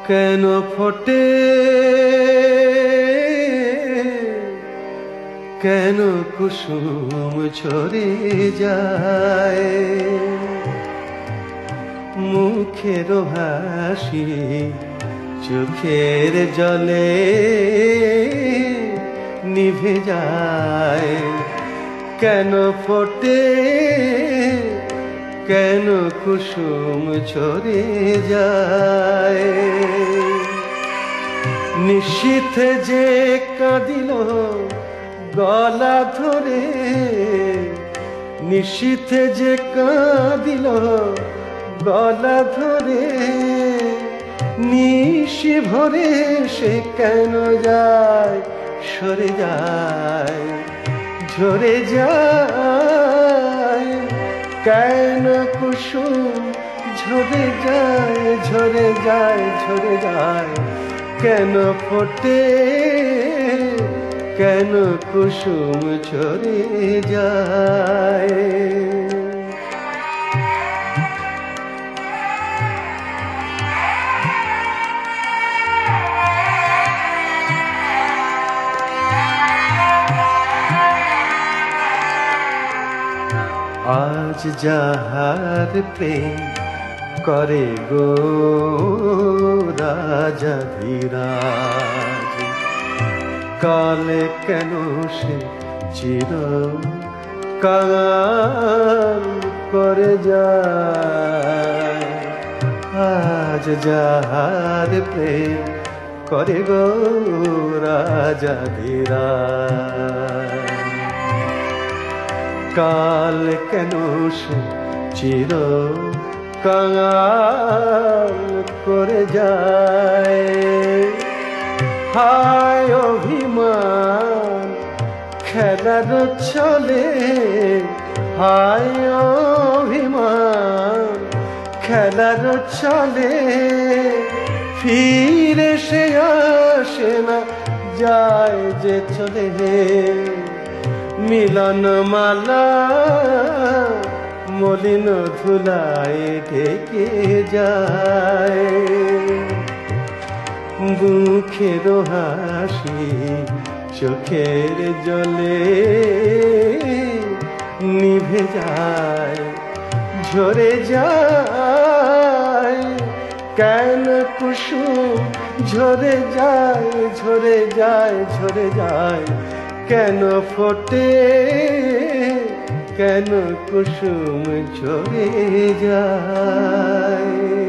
কেন ফোটে কেন কুসুম ঝরে যায় মুখের হাসি চোখের জলে নিভে যায় কেন ফোটে কেন কুসুম ঝরে যায় নিশীথে যে কাঁদিল গলা ধরে নিশীথে যে কাঁদিল গলা ধরে নিশি ভরে সে কেন যায় সরে যায় ঝরে যায় কেন কুসুম ঝরে যায় ঝরে যায় ঝরে যায় কেন ফোটে কেন কুসুম ঝরে যায় আজ যাহার প্রেম করে গো রাজাধিরাজ কালে কেন সে চির কাল করে যায় আজ যাহার প্রেম করে গো রাজাধিরাজ কাল কেন সে চির কাল করে যায় হায় অভিমান খেলার চলে হায় অভিমান খেলার চলে ফিরে সে আসে না যায় যে চলে মিলন মালা মলিন ধুলায় ঢেকে যায় বুকের হাসি চোখের জলে নিভে যায় ঝরে যায় কেন কুসুম ঝরে যায় ঝরে যায় ঝরে যায় কেন ফোটে কেন কুসুম ঝরে যায়।